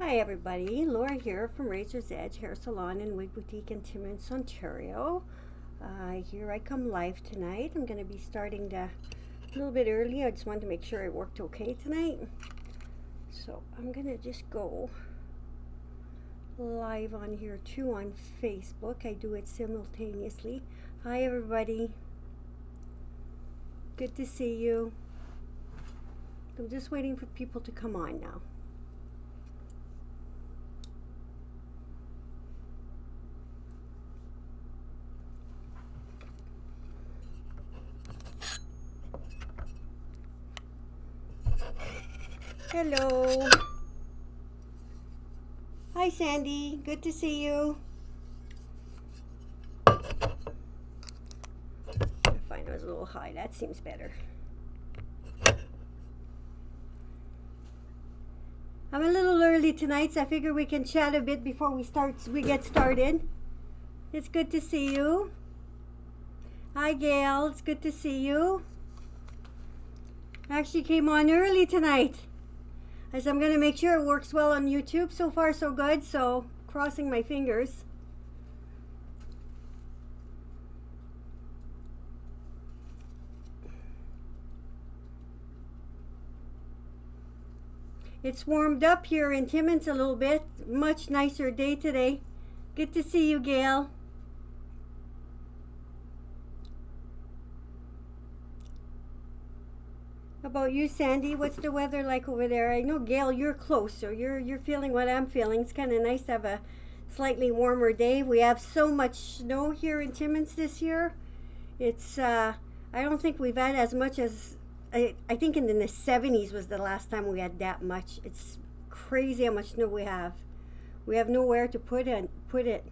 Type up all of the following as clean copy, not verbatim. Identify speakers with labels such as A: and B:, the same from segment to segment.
A: Hi everybody, Laura here from Razor's Edge Hair Salon and Wig Boutique in Timmins, Ontario. Here I come live tonight. I'm going to be starting a little bit early. I just wanted to make sure it worked okay tonight. So I'm going to just go live on here too on Facebook. I do it simultaneously. Hi everybody. Good to see you. I'm just waiting for people to come on now. Hello. Hi Sandy, good to see you. I find it was a little high, that seems better. I'm a little early tonight, so I figure we can chat a bit before we get started. It's good to see you. Hi Gail, it's good to see you. I actually came on early tonight, as I'm going to make sure it works well on YouTube. So far so good, so crossing my fingers. It's warmed up here in Timmins a little bit. Much nicer day today. Good to see you, Gail. How about you, Sandy? What's the weather like over there? I know, Gail, you're close, so you're feeling what I'm feeling. It's kind of nice to have a slightly warmer day. We have so much snow here in Timmins this year. It's I don't think we've had as much as I think in the 70s was the last time we had that much. It's crazy how much snow we have. We have nowhere to put it.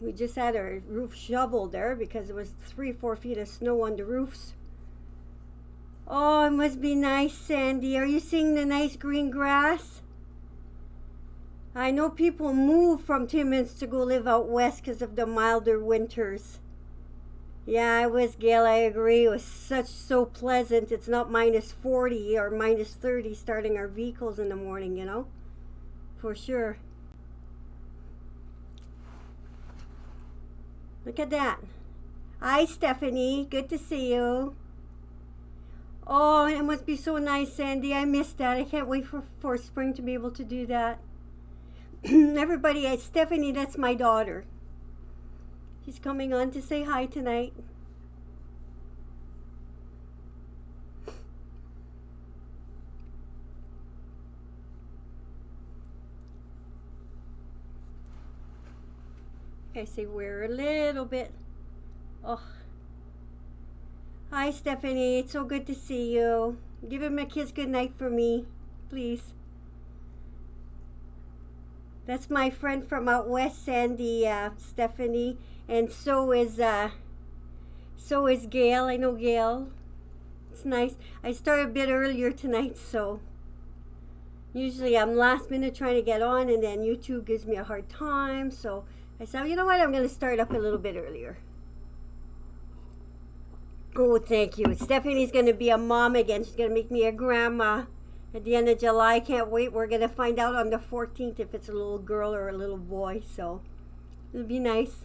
A: We just had our roof shoveled there because it was 3-4 feet of snow on the roofs. Oh, it must be nice, Sandy. Are you seeing the nice green grass? I know people move from Timmins to go live out west because of the milder winters. Yeah, it was, Gail, I agree. It was so pleasant. It's not minus 40 or minus 30 starting our vehicles in the morning, you know? For sure. Look at that. Hi, Stephanie. Good to see you. Oh, it must be so nice, Sandy. I missed that. I can't wait for spring to be able to do that. Everybody, Stephanie, that's my daughter. She's coming on to say hi tonight. Okay, see, we're a little bit. Oh. Hi, Stephanie. It's so good to see you. Give him a kiss goodnight for me, please. That's my friend from out west, Sandy, Stephanie, and so is Gail. I know Gail. It's nice. I started a bit earlier tonight, so usually I'm last minute trying to get on, and then YouTube gives me a hard time. So I said, you know what? I'm going to start up a little bit earlier. Oh, thank you. Stephanie's going to be a mom again. She's going to make me a grandma at the end of July. Can't wait. We're going to find out on the 14th if it's a little girl or a little boy. So it'll be nice.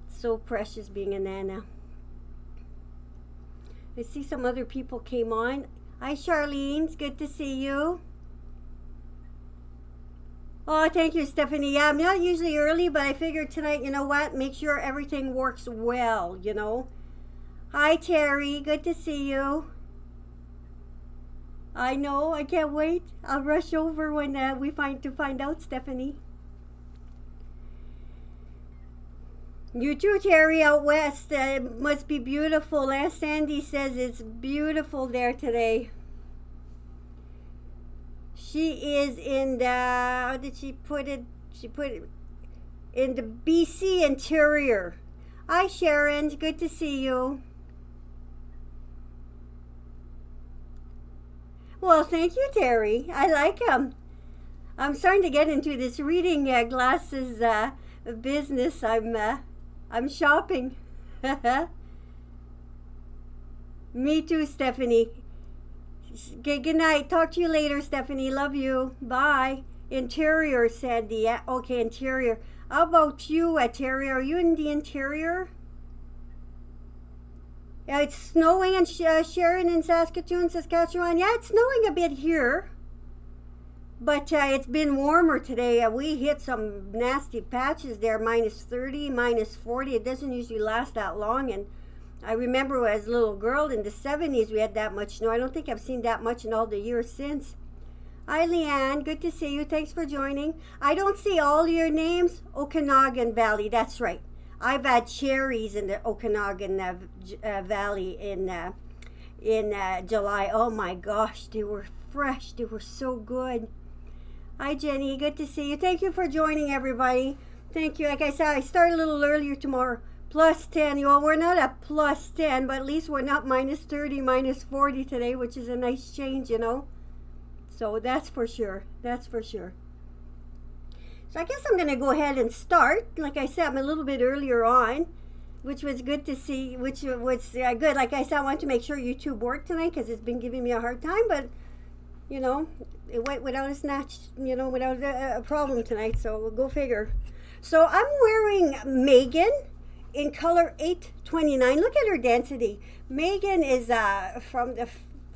A: So precious being a nana. I see some other people came on. Hi, Charlene. It's good to see you. Oh, thank you, Stephanie. Yeah, I'm not usually early, but I figured tonight, you know what? Make sure everything works well, you know. Hi, Terry. Good to see you. I know. I can't wait. I'll rush over when we find out, Stephanie. You too, Terry, out west. It must be beautiful. As Sandy says, it's beautiful there today. She is in the, how did she put it? She put it in the BC interior. Hi, Sharon. Good to see you. Well, thank you, Terry. I like them. I'm starting to get into this reading glasses business. I'm shopping. Me too, Stephanie. Okay, good night. Talk to you later, Stephanie. Love you. Bye. Interior, Sandy. Yeah, okay, interior. How about you, Terry? Are you in the interior? Yeah, it's snowing in Sharon in Saskatoon, Saskatchewan. Yeah, it's snowing a bit here. But it's been warmer today. We hit some nasty patches there, -30, -40. It doesn't usually last that long. And I remember as a little girl in the 70s, we had that much snow. I don't think I've seen that much in all the years since. Hi, Leanne. Good to see you. Thanks for joining. I don't see all your names. Okanagan Valley. That's right. I've had cherries in the Okanagan Valley in July. Oh my gosh, they were fresh. They were so good. Hi, Jenny. Good to see you. Thank you for joining, everybody. Thank you. Like I said, I start a little earlier tomorrow. +10. Well, we're not at +10, but at least we're not -30, -40 today, which is a nice change, you know. So that's for sure. That's for sure. So I guess I'm going to go ahead and start. Like I said, I'm a little bit earlier on, which was good to see, which was good. Like I said, I want to make sure YouTube worked tonight because it's been giving me a hard time, but, you know, it went without a snatch, you know, without a problem tonight, so we'll go figure. So I'm wearing Megan in color 829. Look at her density. Megan is from the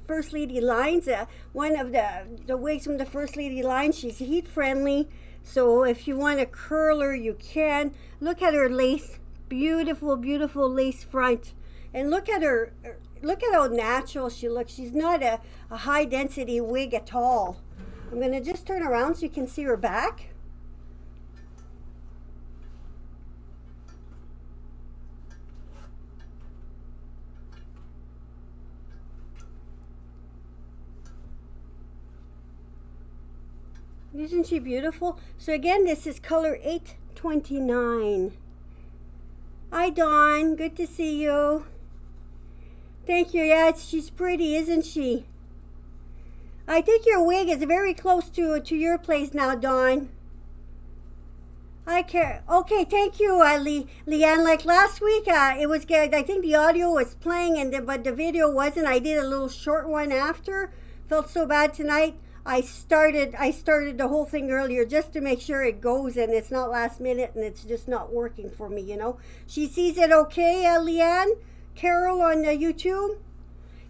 A: First Lady lines, one of the wigs from the First Lady line. She's heat friendly. So if you want to curl her, you can. Look at her lace. Beautiful, beautiful lace front. And look at her. Look at how natural she looks. She's not a high density wig at all. I'm going to just turn around so you can see her back. Isn't she beautiful? So again, this is color 829. Hi, Dawn. Good to see you. Thank you. Yeah, she's pretty, isn't she? I think your wig is very close to your place now, Dawn. I care. Okay, thank you, Leanne. Like last week, it was good. I think the audio was playing, but the video wasn't. I did a little short one after. Felt so bad tonight. I started the whole thing earlier just to make sure it goes and it's not last minute and it's just not working for me, you know. She sees it okay, Leanne? Carol on YouTube?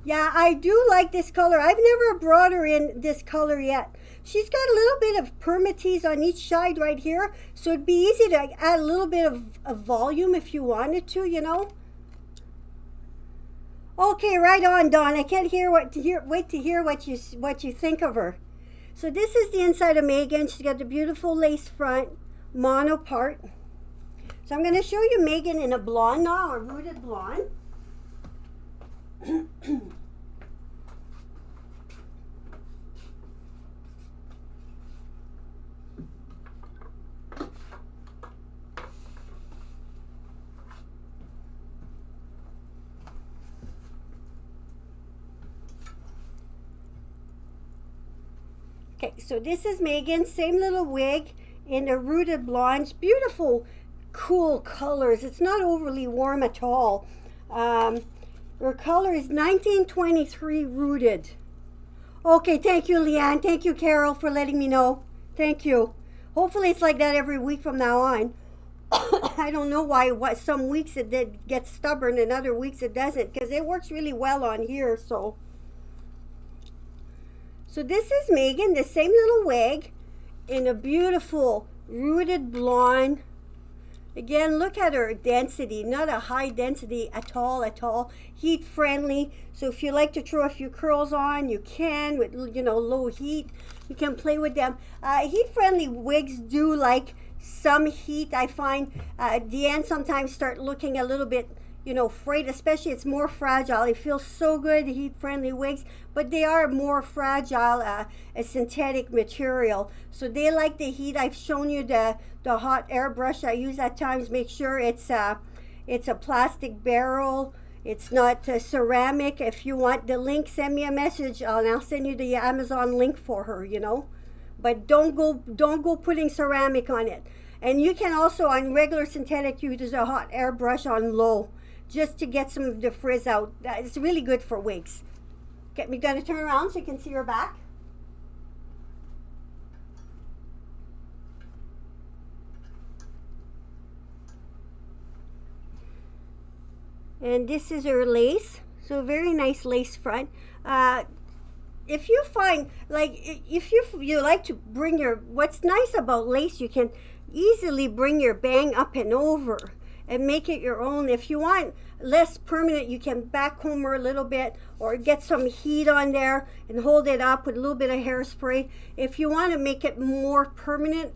A: Yeah, I do like this color. I've never brought her in this color yet. She's got a little bit of permatease on each side right here, so it'd be easy to add a little bit of volume if you wanted to, you know. Okay, right on, Dawn. I can't wait to hear what you think of her. So this is the inside of Megan. She's got the beautiful lace front, mono part. So I'm going to show you Megan in a blonde now, a rooted blonde. Okay, so this is Megan, same little wig in the rooted blondes. Beautiful, cool colors. It's not overly warm at all. Her color is 1923 rooted. Okay, thank you, Leanne. Thank you, Carol, for letting me know. Thank you. Hopefully it's like that every week from now on. I don't know why some weeks it gets stubborn and other weeks it doesn't, because it works really well on here, so... So this is Megan, the same little wig in a beautiful rooted blonde. Again, look at her density, not a high density at all. Heat friendly. So if you like to throw a few curls on, you can with, you know, low heat. You can play with them. Heat friendly wigs do like some heat. I find the ends sometimes start looking a little bit, you know, frayed, especially it's more fragile. It feels so good, heat-friendly wigs, but they are more fragile, a synthetic material. So they like the heat. I've shown you the hot air brush I use at times. Make sure it's a plastic barrel. It's not ceramic. If you want the link, send me a message and I'll send you the Amazon link for her, you know. But don't go putting ceramic on it. And you can also, on regular synthetic, use a hot air brush on low, just to get some of the frizz out. It's really good for wigs. Okay, we're going to turn around so you can see her back. And this is her lace. So very nice lace front. If you find, like, if you like to bring your, what's nice about lace, you can easily bring your bang up and over and make it your own. If you want less permanent, you can backcomb her a little bit or get some heat on there and hold it up with a little bit of hairspray. If you want to make it more permanent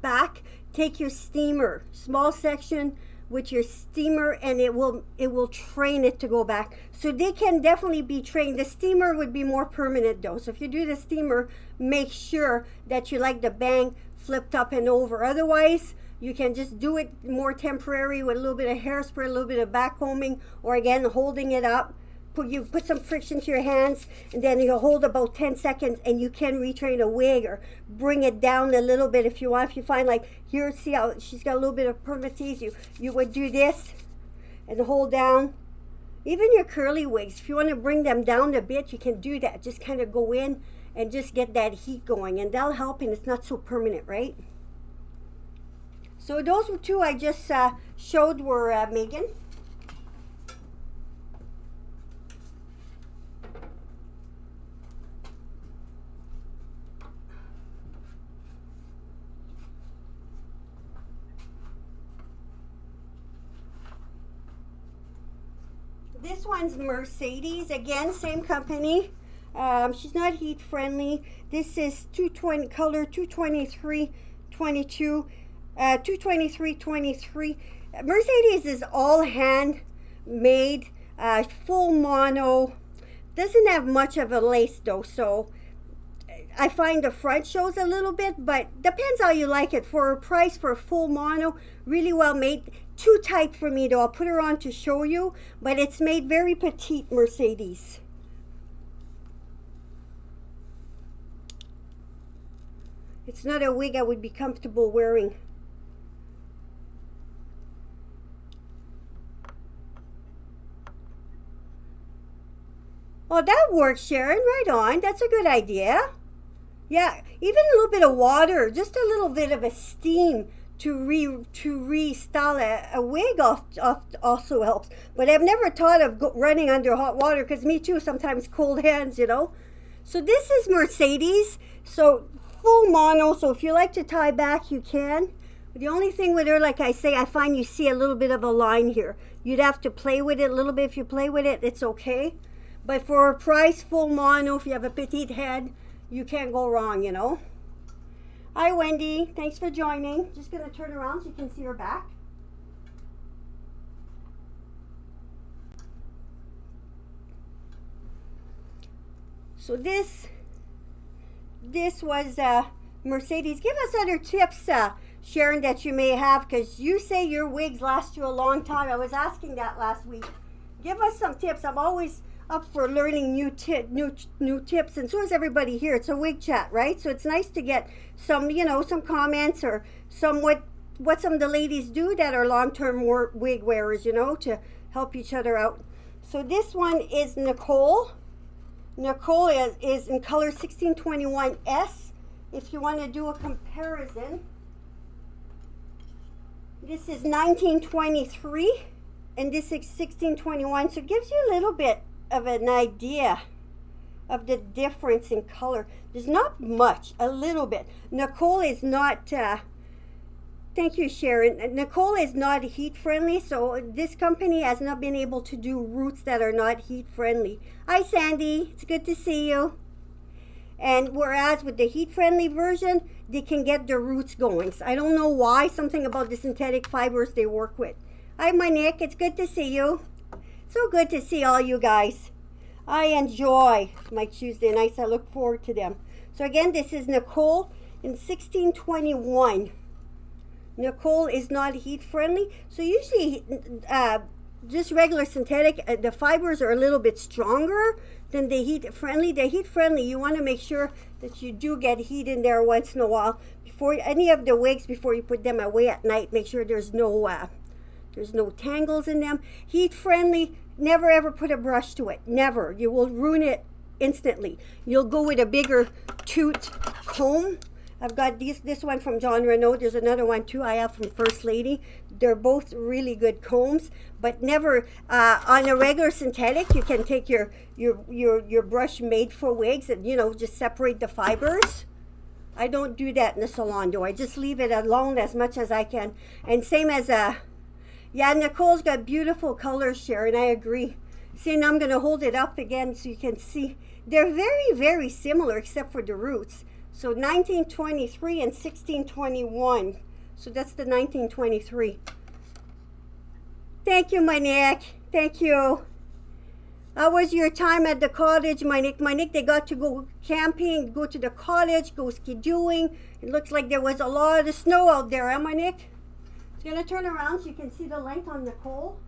A: back, take your steamer, small section with your steamer, and it will train it to go back. So they can definitely be trained. The steamer would be more permanent though. So if you do the steamer, make sure that you like the bang flipped up and over. Otherwise, you can just do it more temporary with a little bit of hairspray, a little bit of backcombing, or again, holding it up. You put some friction to your hands, and then you hold about 10 seconds, and you can retrain a wig or bring it down a little bit if you want. If you find, like, here, see how she's got a little bit of permatease, you would do this and hold down. Even your curly wigs, if you want to bring them down a bit, you can do that. Just kind of go in and just get that heat going, and that'll help, and it's not so permanent, right? So those two I just showed were Megan. This one's Mercedes, again, same company. She's not heat friendly. This is 220 color 223 22, 223 23. Mercedes is all handmade, full mono. Doesn't have much of a lace though, so I find the front shows a little bit, but depends how you like it. For a price for a full mono, really well made. Too tight for me though. I'll put her on to show you, but it's made very petite, Mercedes. It's not a wig I would be comfortable wearing. Oh, that works, Sharon. Right on. That's a good idea. Yeah, even a little bit of water, just a little bit of a steam to restyle a wig also helps. But I've never thought of running under hot water, because me too, sometimes cold hands, you know. So this is Mercedes, so full mono. So if you like to tie back, you can. The only thing with her, like I say, I find you see a little bit of a line here. You'd have to play with it a little bit. If you play with it, it's okay. But for a price, full mono, if you have a petite head, you can't go wrong, you know. Hi, Wendy. Thanks for joining. Just going to turn around so you can see her back. So this was Mercedes. Give us other tips, Sharon, that you may have, because you say your wigs last you a long time. I was asking that last week. Give us some tips. I'm always up for learning new tips, and so is everybody here. It's a wig chat, right? So it's nice to get some, you know, some comments or some what some of the ladies do that are long-term wig wearers, you know, to help each other out. So this one is Nicole. Nicole is in color 1621S. If you want to do a comparison, this is 1923 and this is 1621, so it gives you a little bit of an idea of the difference in color. There's not much, a little bit. Nicole is not, thank you, Sharon. Nicole is not heat friendly, so this company has not been able to do roots that are not heat friendly. Hi, Sandy. It's good to see you. And whereas with the heat friendly version, they can get their roots going. So I don't know why, something about the synthetic fibers they work with. Hi, my Nick. It's good to see you. So good to see all you guys. I enjoy my Tuesday nights. I look forward to them. So again, this is Nicole in 1621. Nicole is not heat friendly. So usually just regular synthetic, the fibers are a little bit stronger than the heat friendly. The heat friendly, you want to make sure that you do get heat in there once in a while. Before any of the wigs, before you put them away at night, make sure there's no tangles in them. Heat friendly, never ever put a brush to it. Never. You will ruin it instantly. You'll go with a bigger toot comb. I've got this one from Jon Renau. There's another one too I have from First Lady. They're both really good combs, but never on a regular synthetic. You can take your brush made for wigs and, you know, just separate the fibers. I don't do that in the salon though. I just leave it alone as much as I can. And same as yeah, Nicole's got beautiful colors, Sharon. I agree. See, now I'm going to hold it up again so you can see. They're very, very similar except for the roots. So 1923 and 1621. So that's the 1923. Thank you, my Nick. Thank you. How was your time at the cottage, my Nick? My Nick, they got to go camping, go to the cottage, go ski-dooing. It looks like there was a lot of snow out there, huh, my Nick? I'm going to turn around so you can see the length on Nicole.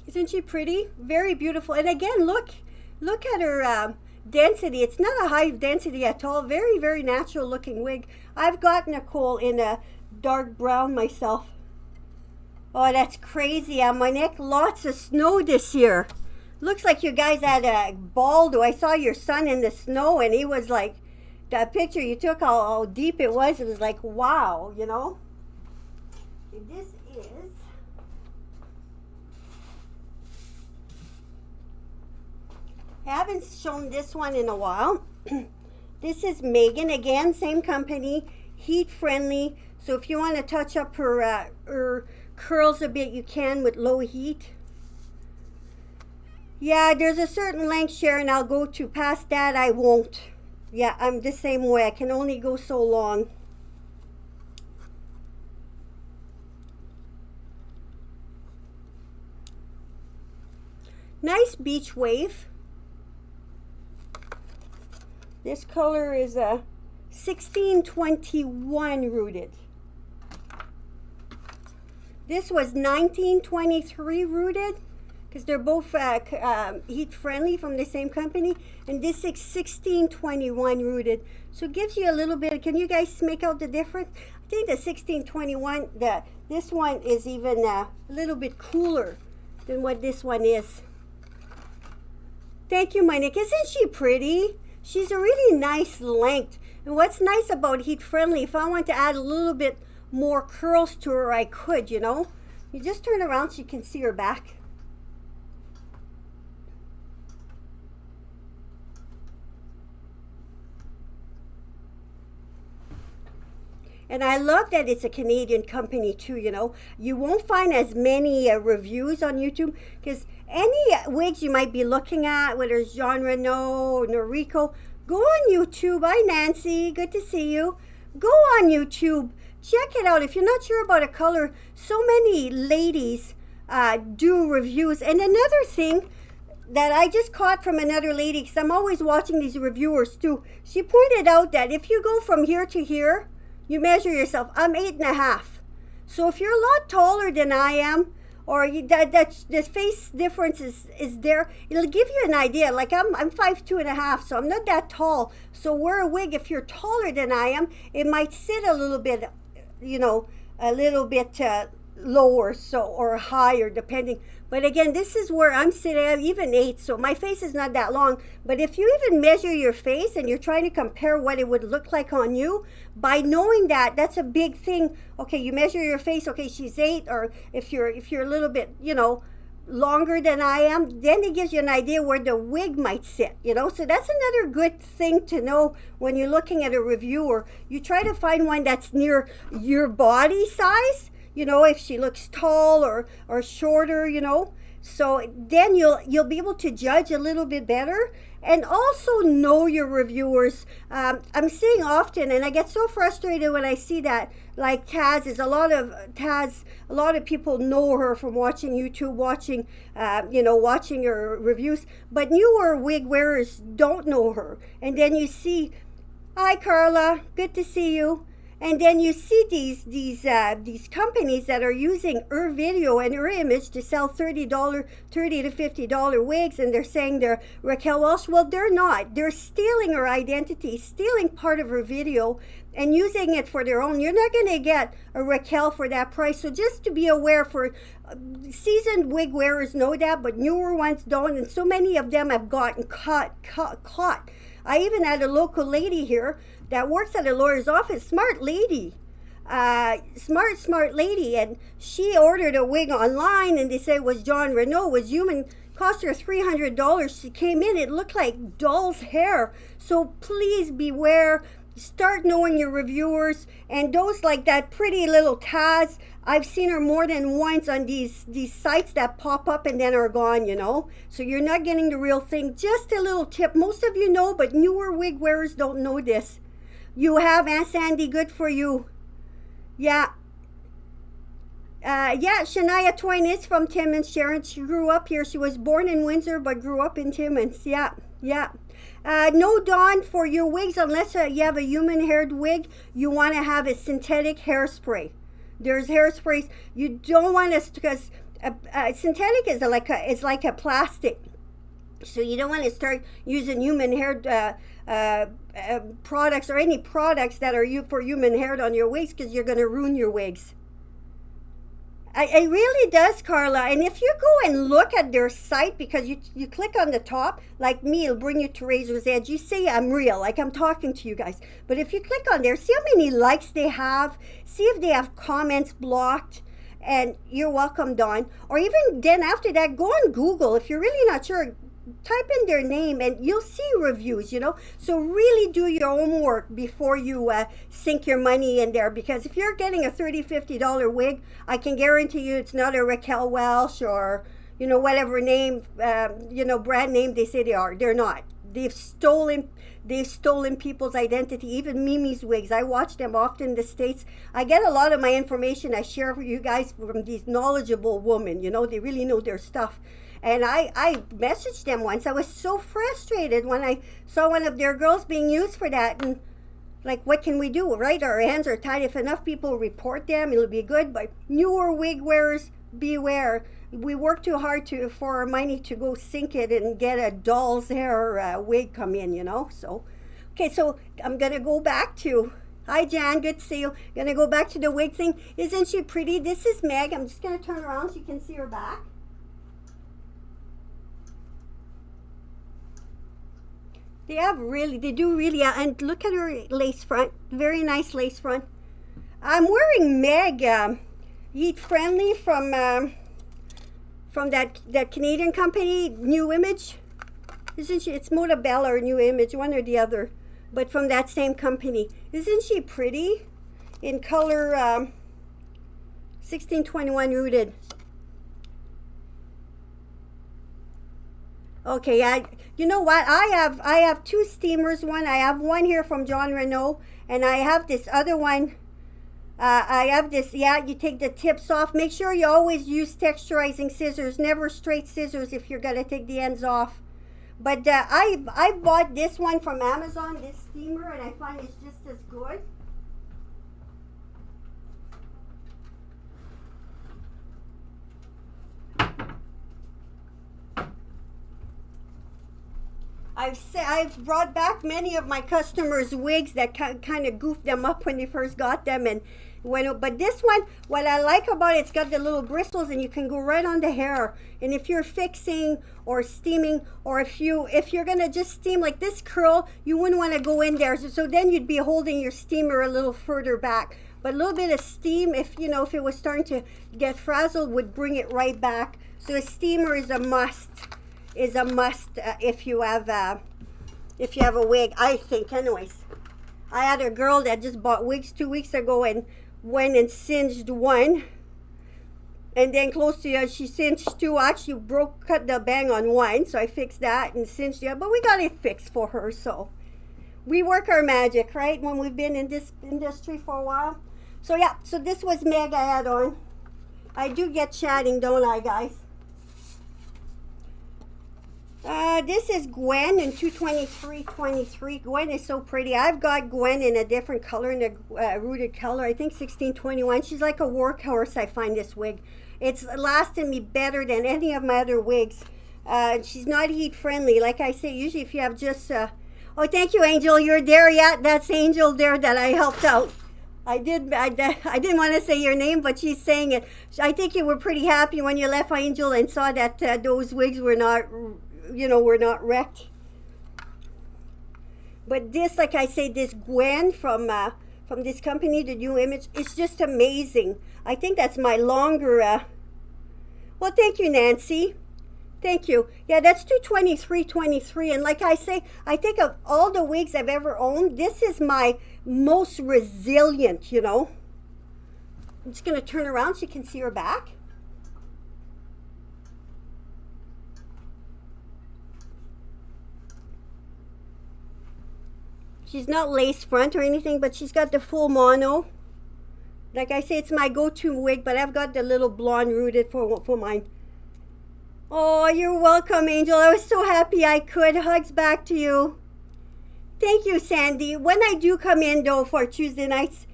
A: Isn't she pretty? Very beautiful. And again, look at her density. It's not a high density at all. Very, very natural looking wig. I've got Nicole in a dark brown myself. Oh, that's crazy on my neck. Lots of snow this year. Looks like you guys had a ball though. I saw your son in the snow and he was like, that picture you took, how deep it was like, wow, you know. This is haven't shown this one in a while. This is Megan, again, same company, heat friendly. So if you want to touch up her curls a bit, you can with low heat. Yeah, there's a certain length, Sharon, I'll go to. Past that, I won't. Yeah, I'm the same way. I can only go so long. Nice beach wave. This color is a 1621 rooted. This was 1923 rooted because they're both heat friendly from the same company. And this is 1621 rooted. So it gives you a little bit. Can you guys make out the difference? I think the 1621, this one is even a little bit cooler than what this one is. Thank you, my Nick. Isn't she pretty? She's a really nice length. And what's nice about heat friendly, if I want to add a little bit more curls to her, I could, you know. You just turn around so you can see her back. And I love that it's a Canadian company too, you know. You won't find as many reviews on YouTube because any wigs you might be looking at, whether it's Jon Renau or Noriko, go on YouTube. Hi, Nancy. Good to see you. Go on YouTube. Check it out. If you're not sure about a color, so many ladies do reviews. And another thing that I just caught from another lady, because I'm always watching these reviewers too, she pointed out that if you go from here to here, you measure yourself. I'm 8.5. So if you're a lot taller than I am, or the face difference is there, it'll give you an idea. Like I'm 5'2.5", so I'm not that tall. So wear a wig if you're taller than I am. It might sit a little bit, you know, a little bit lower, so or higher depending. But again, this is where I'm sitting at, even 8, so my face is not that long. But if you even measure your face and you're trying to compare what it would look like on you, by knowing that, that's a big thing. Okay, you measure your face, okay, she's 8, or if you're a little bit, you know, longer than I am, then it gives you an idea where the wig might sit, you know. So that's another good thing to know when you're looking at a reviewer. You try to find one that's near your body size. You know, if she looks tall or shorter, you know. So then you'll be able to judge a little bit better and also know your reviewers. I'm seeing often, and I get so frustrated when I see that, like Taz is a lot of people know her from watching YouTube, watching her reviews, but newer wig wearers don't know her. And then you see, hi Carla, good to see you. And then you see these companies that are using her video and her image to sell $30 to $50 wigs, and they're saying they're Raquel Welch. Well, they're not. They're stealing her identity, stealing part of her video. and using it for their own. You're not going to get a Raquel for that price. So just to be aware, for seasoned wig wearers know that, but newer ones don't. And so many of them have gotten caught. I even had a local lady here that works at a lawyer's office, smart lady, smart lady, and she ordered a wig online, and they say it was John Renault, was human, cost her $300. She came in, it looked like doll's hair. So please beware. Start knowing your reviewers, and those like that pretty little Taz, I've seen her more than once on these sites that pop up and then are gone, you know. So you're not getting the real thing. Just a little tip. Most of you know, but newer wig wearers don't know this. You have Aunt Sandy, good for you. Yeah. Yeah, Shania Twain is from Timmins, Sharon. She grew up here. She was born in Windsor, but grew up in Timmins. Yeah. No, Dawn, for your wigs, unless you have a human-haired wig, you want to have a synthetic hairspray. There's hairsprays. You don't want to, because synthetic is like a plastic. So you don't want to start using human-haired products or any products that are for human-haired on your wigs, because you're going to ruin your wigs. It really does, Carla. And if you go and look at their site, because you click on the top, like me, it'll bring you to Razor's Edge. You say I'm real, like I'm talking to you guys. But if you click on there, see how many likes they have. See if they have comments blocked. And you're welcome, Dawn. Or even then after that, go on Google. If you're really not sure, type in their name and you'll see reviews, you know. So really do your homework before you sink your money in there, because if you're getting a $30, $50 wig, I can guarantee you it's not a Raquel Welch or, you know, whatever name, you know, brand name they say they are. They're not. They've stolen people's identity. Even Mimi's wigs, I watch them often in the States. I get a lot of my information I share for you guys from these knowledgeable women, you know. They really know their stuff. And I messaged them once. I was so frustrated when I saw one of their girls being used for that. And like, what can we do, right? Our hands are tied. If enough people report them, it'll be good. But newer wig wearers, beware. We work too hard for our money to go sink it and get a doll's hair wig come in, you know. So, okay, so I'm going to go back to, hi Jan, good to see you. Going to go back to the wig thing. Isn't she pretty? This is Meg. I'm just going to turn around so you can see her back. They do really, and look at her lace front, very nice lace front. I'm wearing Meg, Eat Friendly from that Canadian company, New Image. Isn't she? It's Motabella or New Image, one or the other, but from that same company. Isn't she pretty? In color 1621 rooted. Okay, you know what? I have two steamers. I have one here from John Renault, and I have this other one. I have this. Yeah, you take the tips off. Make sure you always use texturizing scissors. Never straight scissors if you're gonna take the ends off. But I bought this one from Amazon, this steamer, and I find it's just as good. I've brought back many of my customers' wigs that kind of goofed them up when they first got them, and but this one, what I like about it, it's got the little bristles, and you can go right on the hair. And if you're fixing or steaming, or if you're gonna just steam like this curl, you wouldn't want to go in there. So then you'd be holding your steamer a little further back. But a little bit of steam, if it was starting to get frazzled, would bring it right back. So a steamer is a must. If you have a wig, I think. Anyways, I had a girl that just bought wigs 2 weeks ago and went and singed one, and then close to she singed two. Actually cut the bang on one, so I fixed that and singed the other. But we got it fixed for her. So we work our magic, right? When we've been in this industry for a while. So yeah, so this was Meg I had on. I do get chatting, don't I, guys? This is Gwen in 22323. Gwen is so pretty. I've got Gwen in a different color, in a rooted color. I think 1621. She's like a workhorse, I find this wig. It's lasting me better than any of my other wigs. She's not heat friendly. Like I say, usually if you have just... Oh, thank you, Angel. You're there yet? That's Angel there that I helped out. I didn't want to say your name, but she's saying it. I think you were pretty happy when you left, Angel, and saw that those wigs were not, were not wrecked. But this, like I say, this Gwen from this company, the New Image, it's just amazing. I think that's my longer. Well, thank you, Nancy. Thank you. Yeah, that's 223.23. And like I say, I think of all the wigs I've ever owned, this is my most resilient, I'm just going to turn around so you can see her back. She's not lace front or anything, but she's got the full mono. Like I say, it's my go-to wig, but I've got the little blonde rooted for mine. Oh, you're welcome, Angel. I was so happy I could. Hugs back to you. Thank you, Sandy. When I do come in, though, for Tuesday nights,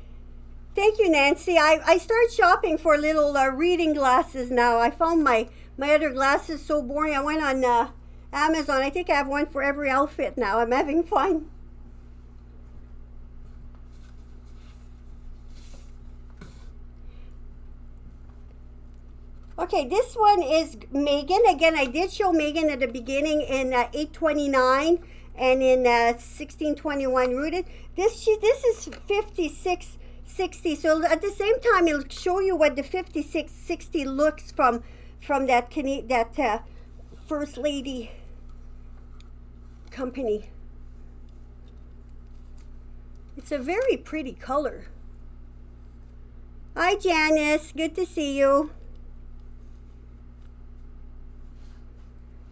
A: thank you, Nancy. I started shopping for little reading glasses now. I found my other glasses so boring. I went on Amazon. I think I have one for every outfit now. I'm having fun. Okay, this one is Megan. Again, I did show Megan at the beginning in 829 and in 1621 rooted. This is 5660. So at the same time, it'll show you what the 5660 looks from that First Lady company. It's a very pretty color. Hi, Janice. Good to see you.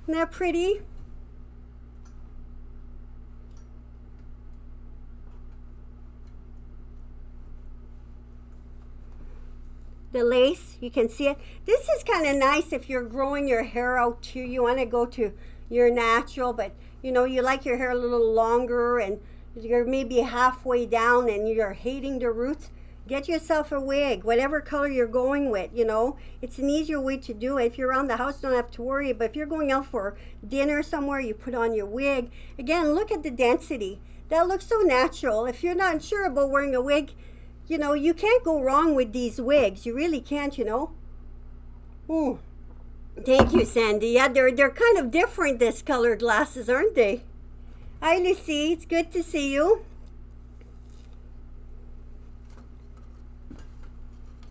A: Isn't that pretty? The lace, you can see it. This is kind of nice if you're growing your hair out too. You want to go to your natural, but you like your hair a little longer and you're maybe halfway down and you're hating the roots. Get yourself a wig, whatever color you're going with, It's an easier way to do it. If you're around the house, don't have to worry. But if you're going out for dinner somewhere, you put on your wig. Again, look at the density. That looks so natural. If you're not sure about wearing a wig, you can't go wrong with these wigs. You really can't, Ooh. Thank you, Sandy. Yeah, they're kind of different, this colored glasses, aren't they? Hi, Lucy. It's good to see you.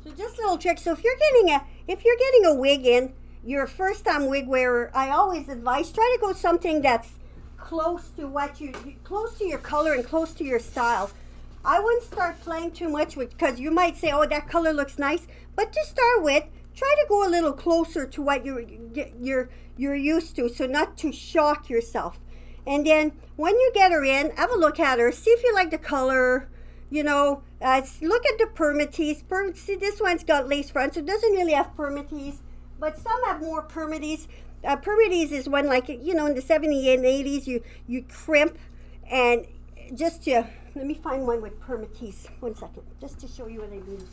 A: So just a little trick. So if you're getting a wig in, you're a first time wig wearer, I always advise try to go something that's close to close to your color and close to your style. I wouldn't start playing too much because you might say, oh, that color looks nice. But to start with, try to go a little closer to what you're used to, so not to shock yourself. And then when you get her in, have a look at her, see if you like the color. Look at the permatease. See, this one's got lace front, so it doesn't really have permatease, but some have more permatease. Permatease is when, like, in the 70s and 80s, you crimp, and let me find one with permatease. 1 second, just to show you what I mean.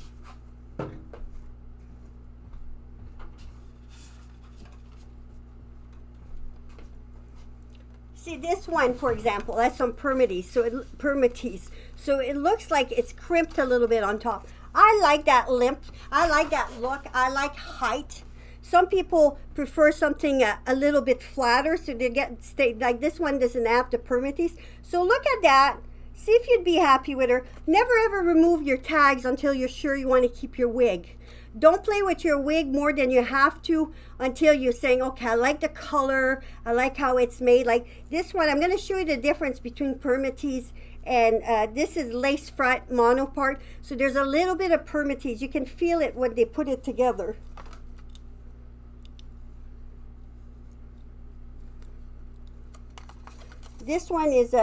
A: See, this one, for example, that's some permatease. So it looks like it's crimped a little bit on top. I like that limp. I like that look. I like height. Some people prefer something a little bit flatter, so they stay like this one doesn't have the permatease. So look at that. See if you'd be happy with her. Never ever remove your tags until you're sure you want to keep your wig. Don't play with your wig more than you have to until you're saying, okay, I like the color, I like how it's made. Like this one, I'm going to show you the difference between permatease and this is lace front mono part. So there's a little bit of permatease. You can feel it when they put it together. This one is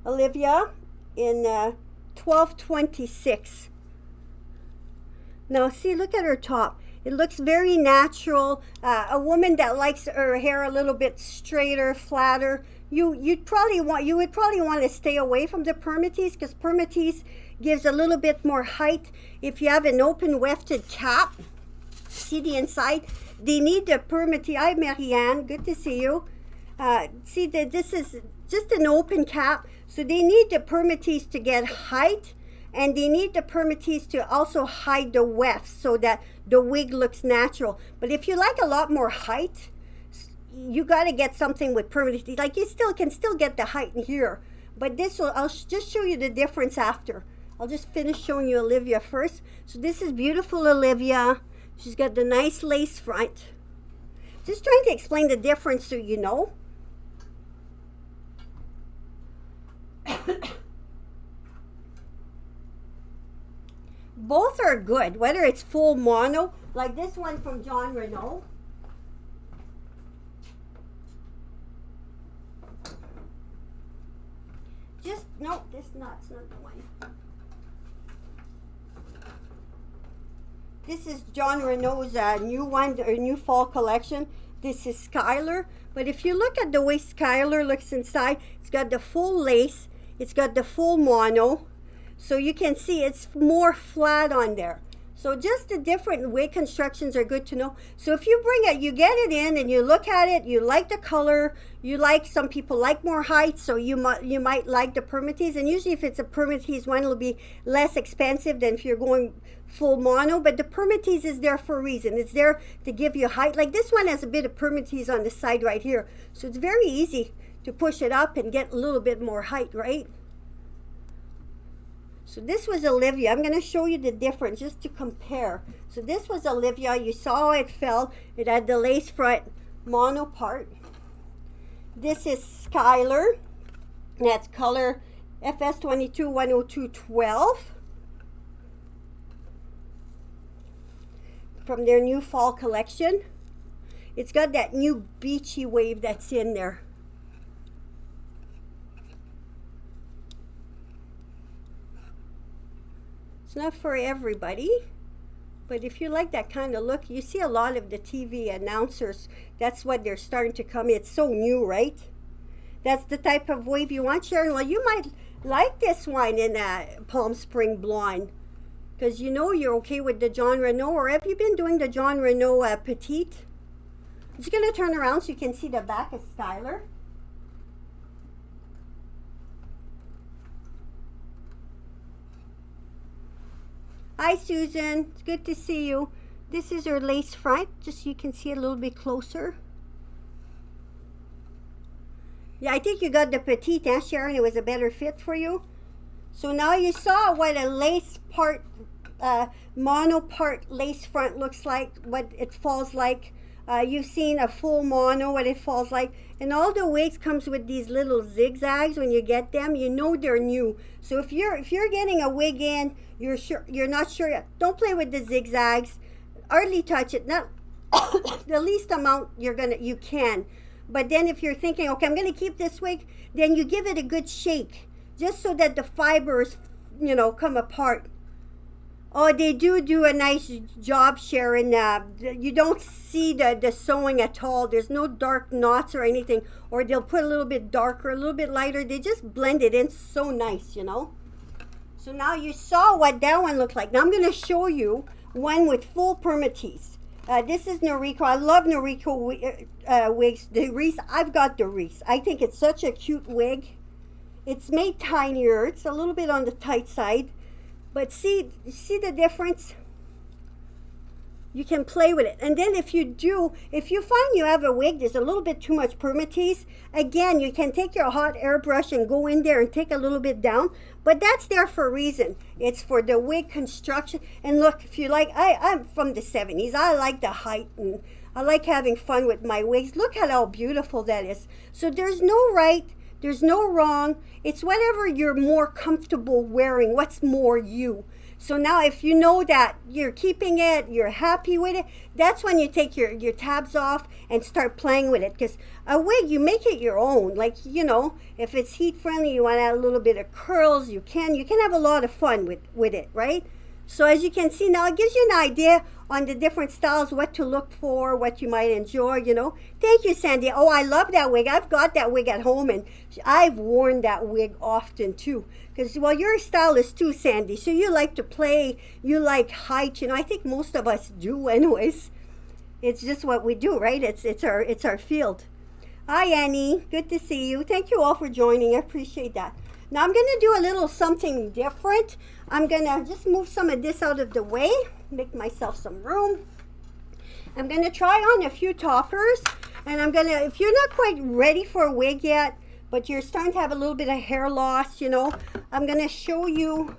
A: Olivia in 1226. Now see, look at her top. It looks very natural. A woman that likes her hair a little bit straighter, flatter, you would probably want to stay away from the permatease, because permatease gives a little bit more height. If you have an open wefted cap, see the inside, they need the permatease. Hi, Marianne, good to see you. See that this is just an open cap, so they need the permatease to get height, and they need the permatease to also hide the wefts so that the wig looks natural. But if you like a lot more height, you got to get something with permatease. Like you can still get the height in here, but this will, I'll just show you the difference after. I'll just finish showing you Olivia first. So this is beautiful Olivia. She's got the nice lace front. Just trying to explain the difference so you know. Both are good, whether it's full mono, like this one from Jon Renau. No, it's not the one. This is Jon Renau's new one, or new fall collection. This is Skylar. But if you look at the way Skylar looks inside, it's got the full lace, it's got the full mono. So you can see it's more flat on there. So just the different wig constructions are good to know. So if you bring it, you get it in and you look at it, you like the color, you like, some people like more height, so you might like the permatease. And usually if it's a permatease one, it'll be less expensive than if you're going full mono. But the permatease is there for a reason. It's there to give you height. Like this one has a bit of permatease on the side right here. So it's very easy to push it up and get a little bit more height, right? So this was Olivia. I'm going to show you the difference just to compare. So this was Olivia. You saw how it fell. It had the lace front mono part. This is Skylar. That's color FS22-102-12 from their new fall collection. It's got that new beachy wave that's in there. It's not for everybody, but if you like that kind of look, you see a lot of the TV announcers, that's what they're starting to come in. It's so new, right? That's the type of wave you want, Sharon. Well, you might like this one in Palm Spring Blonde, because you know you're okay with the Jon Renau, or have you been doing the Jon Renau Petite? I'm just going to turn around so you can see the back of Skylar. Hi, Susan. It's good to see you. This is her lace front, just so you can see it a little bit closer. Yeah, I think you got the petite, huh, Sharon? It was a better fit for you. So now you saw what a lace part, mono part lace front looks like, what it falls like. You've seen a full mono, what it falls like. And all the wigs comes with these little zigzags. When you get them, you know they're new. So if you're getting a wig in, you're not sure yet, don't play with the zigzags. Hardly touch it. Not the least amount you can. But then if you're thinking, okay, I'm gonna keep this wig, then you give it a good shake, just so that the fibers, come apart. Oh, they do a nice job, Sharon. You don't see the sewing at all. There's no dark knots or anything. Or they'll put a little bit darker, a little bit lighter. They just blend it in so nice, So now you saw what that one looked like. Now I'm going to show you one with full permatease. This is Noriko. I love Noriko wigs. The wreath, I've got the wreath. I think it's such a cute wig. It's made tinier. It's a little bit on the tight side. But see the difference? You can play with it. And then if you find you have a wig, there's a little bit too much permatease, again, you can take your hot airbrush and go in there and take a little bit down. But that's there for a reason. It's for the wig construction. And look, if you like, I'm from the 70s. I like the height and I like having fun with my wigs. Look at how beautiful that is. So there's no right, there's no wrong. It's whatever you're more comfortable wearing, what's more you. So now if you know that you're keeping it, you're happy with it, that's when you take your tabs off and start playing with it. Because a wig, you make it your own. Like, if it's heat friendly, you want to add a little bit of curls, you can have a lot of fun with it, right? So as you can see now, it gives you an idea on the different styles, what to look for, what you might enjoy, Thank you, Sandy. Oh, I love that wig. I've got that wig at home, and I've worn that wig often, too. Because, well, you're a stylist, too, Sandy. So you like to play, you like height, I think most of us do anyways. It's just what we do, right? It's our field. Hi, Annie. Good to see you. Thank you all for joining. I appreciate that. Now I'm going to do a little something different. I'm going to just move some of this out of the way, make myself some room. I'm going to try on a few toppers, and I'm going to, if you're not quite ready for a wig yet, but you're starting to have a little bit of hair loss, you know, I'm going to show you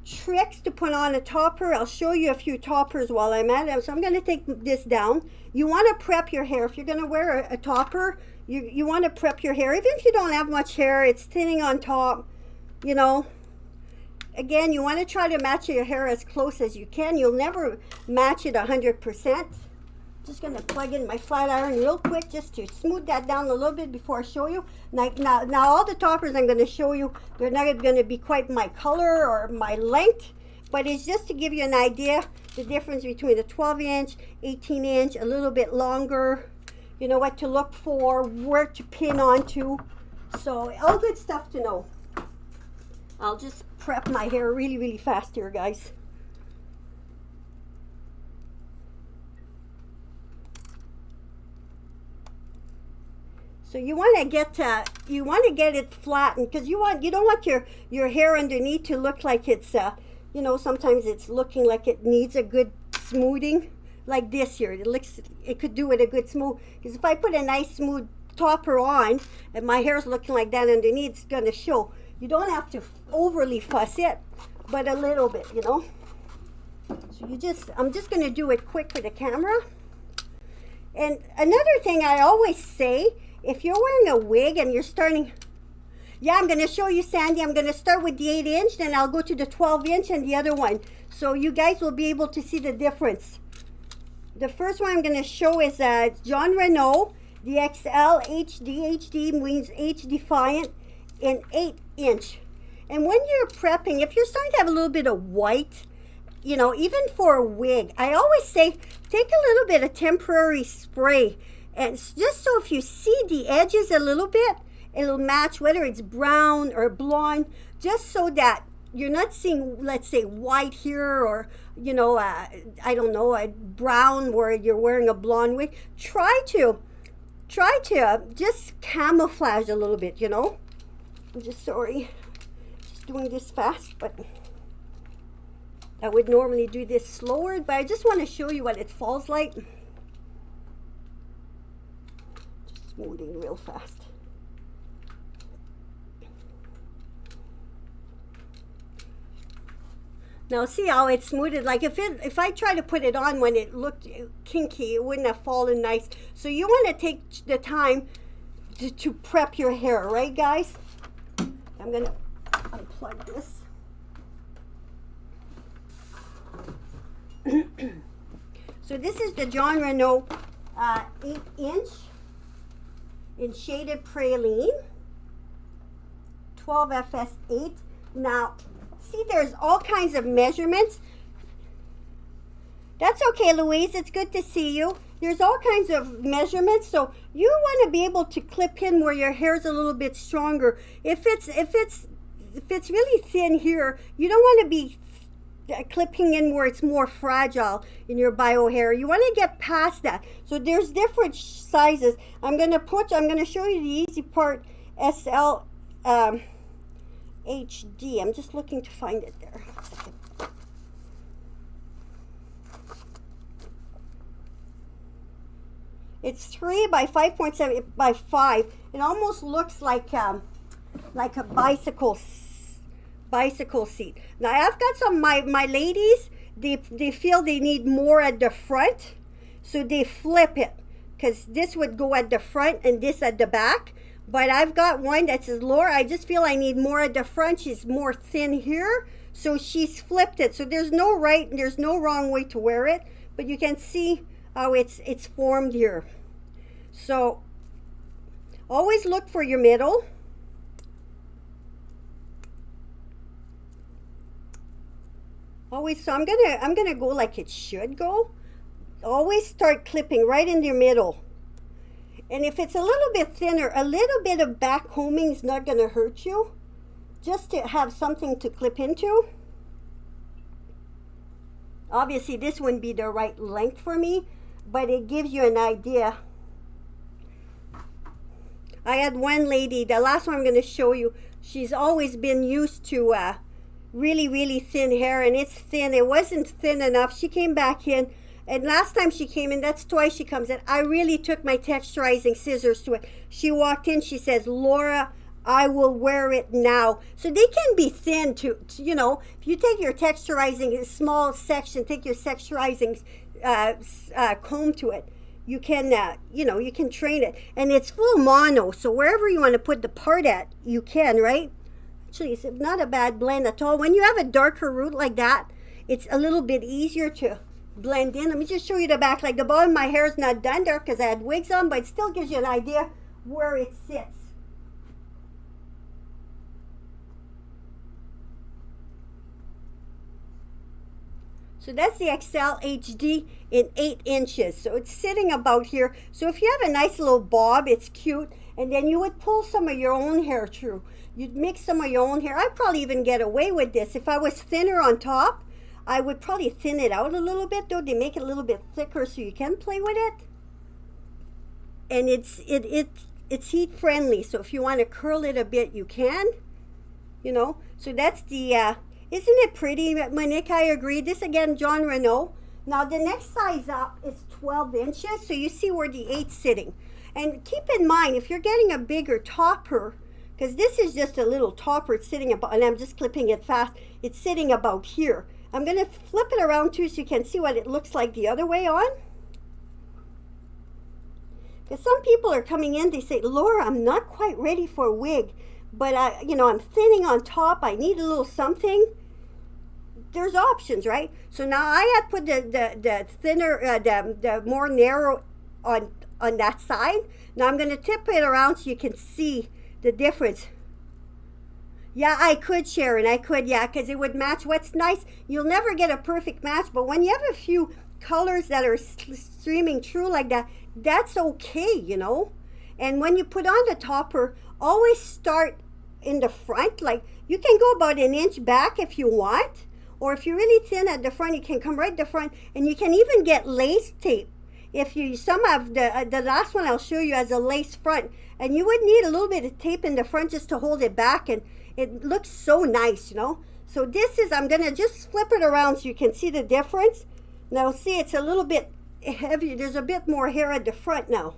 A: tricks to put on a topper. I'll show you a few toppers while I'm at it. So I'm going to take this down. You want to prep your hair. If you're going to wear a topper, you want to prep your hair. Even if you don't have much hair, it's thinning on top, you know. Again, you want to try to match your hair as close as you can. You'll never match it 100%. Just going to plug in my flat iron real quick just to smooth that down a little bit before I show you. Now all the toppers I'm going to show you, they're not going to be quite my color or my length, but it's just to give you an idea the difference between a 12-inch, 18-inch, a little bit longer, you know what to look for, where to pin onto. So all good stuff to know. I'll just prep my hair really, really fast here, guys. So you want to get it flattened, because you don't want your hair underneath to look like it's you know, sometimes it's looking like it needs a good smoothing, like this here. It could do with a good smooth, because if I put a nice smooth topper on and my hair's looking like that underneath, it's gonna show. You don't have to overly fuss it, but a little bit, you know. So I'm just gonna do it quick for the camera. And another thing I always say, if you're wearing a wig and you're starting, yeah, I'm going to show you, Sandy. I'm going to start with the 8-inch, then I'll go to the 12-inch and the other one. So you guys will be able to see the difference. The first one I'm going to show is Jon Renau, the XL HD means age defiant, in 8-inch. And when you're prepping, if you're starting to have a little bit of white, you know, even for a wig, I always say, take a little bit of temporary spray. And just so if you see the edges a little bit, it'll match whether it's brown or blonde, just so that you're not seeing, let's say, white here, or, you know, I don't know, a brown where you're wearing a blonde wig. Try to just camouflage a little bit, you know. I'm just sorry, just doing this fast, but I would normally do this slower, but I just want to show you what it falls like. Smoothing real fast. Now see how it's smoothed. Like if I try to put it on when it looked kinky, it wouldn't have fallen nice. So you want to take the time to prep your hair, right, guys? I'm gonna unplug this. So this is the Jon Renau 8-inch. In shaded praline, 12FS8. Now, see, there's all kinds of measurements. That's okay, Louise. It's good to see you. There's all kinds of measurements, so you want to be able to clip in where your hair's a little bit stronger. If it's really thin here, you don't want to be clipping in where it's more fragile in your bio hair. You want to get past that. So there's different sizes. I'm going to show you the easy part, SL HD. I'm just looking to find it there. It's 3 by 5.7 by 5. It almost looks like a bicycle seat. Now I've got some my ladies, they feel they need more at the front, so they flip it, because this would go at the front and this at the back. But I've got one that says Laura, I just feel I need more at the front. She's more thin here, so she's flipped it. So there's no right and there's no wrong way to wear it, but you can see how it's formed here. So always look for your middle. Always, so I'm gonna go like it should go. Always start clipping right in the middle. And if it's a little bit thinner, a little bit of back combing is not gonna hurt you. Just to have something to clip into. Obviously this wouldn't be the right length for me, but it gives you an idea I had one lady, the last one I'm going to show you, she's always been used to really, really thin hair, and it's thin. It wasn't thin enough. She came back in, and last time she came in, that's twice she comes in, I really took my texturizing scissors to it. She walked in, she says, Laura, I will wear it now. So they can be thin too, you know. If you take your texturizing, a small section, take your texturizing comb to it, you can, you know, you can train it. And it's full mono, so wherever you want to put the part at, you can, right? Actually, it's not a bad blend at all. When you have a darker root like that, it's a little bit easier to blend in. Let me just show you the back. Like the bottom of my hair is not done there because I had wigs on, but it still gives you an idea where it sits. So that's the XL HD in 8 inches. So it's sitting about here. So if you have a nice little bob, it's cute. And then you would pull some of your own hair through. You'd mix some of your own hair. I'd probably even get away with this. If I was thinner on top, I would probably thin it out a little bit, though. They make it a little bit thicker so you can play with it. And it's heat friendly. So if you want to curl it a bit, you can. You know, so that's the... Isn't it pretty, Monique? I agree. This again, Jon Renau. Now the next size up is 12 inches, so you see where the 8's sitting. And keep in mind, if you're getting a bigger topper, because this is just a little topper, it's sitting about, and I'm just clipping it fast, it's sitting about here. I'm going to flip it around too so you can see what it looks like the other way on. Because some people are coming in, they say, Laura, I'm not quite ready for a wig, but you know, I'm thinning on top, I need a little something. There's options, right? So now I had put the thinner, the more narrow on that side. Now I'm going to tip it around so you can see the difference. Yeah, I could, Sharon. I could, yeah, because it would match. What's nice, you'll never get a perfect match, but when you have a few colors that are streaming through like that, that's okay, you know? And when you put on the topper, always start in the front. Like, you can go about an inch back if you want. Or if you're really thin at the front, you can come right to the front, and you can even get lace tape. If you, some of the last one I'll show you has a lace front, and you would need a little bit of tape in the front just to hold it back, and it looks so nice, you know. So this is, I'm gonna just flip it around so you can see the difference. Now see, it's a little bit heavy. There's a bit more hair at the front now.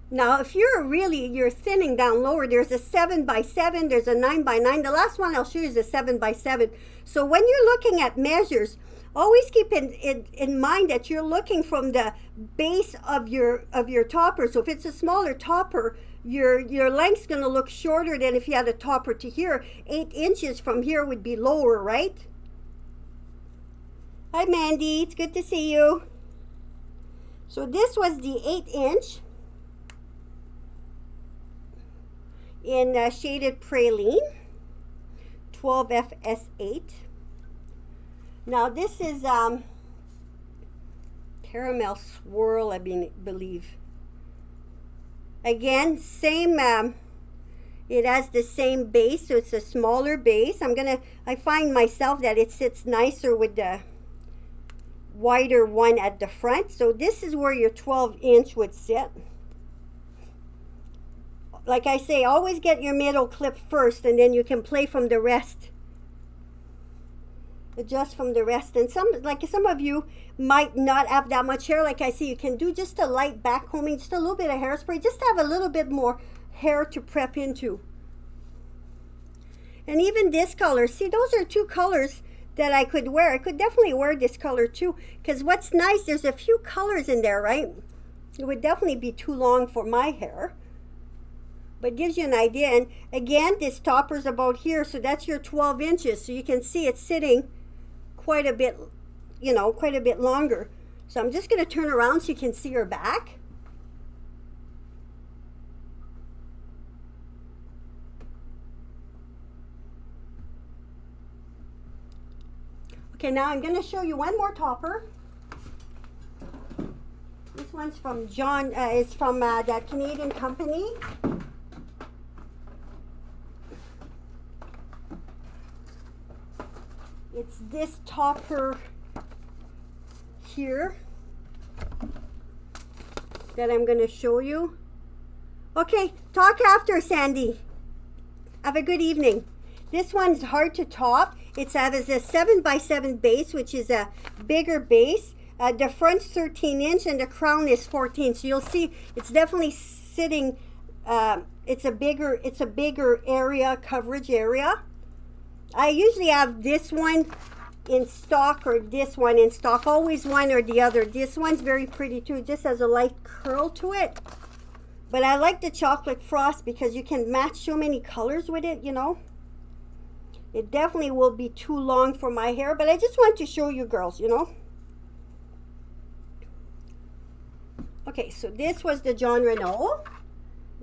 A: Now, if you're thinning down lower, there's a 7x7, there's a 9x9. The last one I'll show you is a 7x7. So when you're looking at measures, always keep in mind that you're looking from the base of your topper. So if it's a smaller topper, your length's going to look shorter than if you had a topper to here. 8 inches from here would be lower, right? Hi, Mandy. It's good to see you. So this was the 8-inch. In shaded praline, 12FS8. Now this is caramel swirl, I believe. Again, same, it has the same base, so it's a smaller base. I find myself that it sits nicer with the wider one at the front. So this is where your 12-inch would sit. Like I say, always get your middle clip first, and then you can play from the rest. Adjust from the rest. And some of you might not have that much hair. Like I say, you can do just a light back combing, just a little bit of hairspray, just to have a little bit more hair to prep into. And even this color, see, those are two colors that I could wear. I could definitely wear this color too, because what's nice, there's a few colors in there, right? It would definitely be too long for my hair, but gives you an idea. And again, this topper's about here, so that's your 12 inches. So you can see it's sitting quite a bit, you know, quite a bit longer. So I'm just going to turn around so you can see her back. Okay, now I'm going to show you one more topper. This one's from John, is from that Canadian company. It's this topper. here that I'm going to show you. Okay, talk after, Sandy. Have a good evening. This one's hard to top. It's a 7x7 base, which is a bigger base. The front's 13-inch and the crown is 14. So you'll see it's definitely sitting. It's a bigger area, coverage area. I usually have this one in stock or this one in stock. Always one or the other. This one's very pretty too. It just has a light curl to it. But I like the chocolate frost because you can match so many colors with it, you know. It definitely will be too long for my hair, but I just want to show you girls, you know. Okay, so this was the Jon Renau.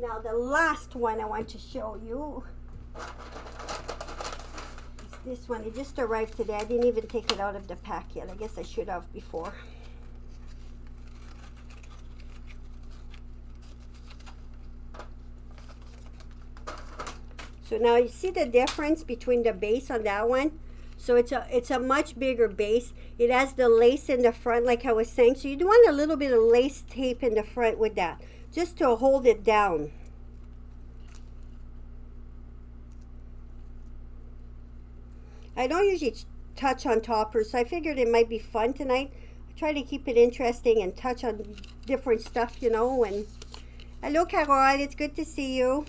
A: Now the last one I want to show you is this one. It just arrived today. I didn't even take it out of the pack yet. I guess I should have before. So now you see the difference between the base on that one. So it's a much bigger base. It has the lace in the front, like I was saying. So you do want a little bit of lace tape in the front with that, just to hold it down. I don't usually touch on toppers, so I figured it might be fun tonight. I try to keep it interesting and touch on different stuff, you know. And hello, Carol. It's good to see you.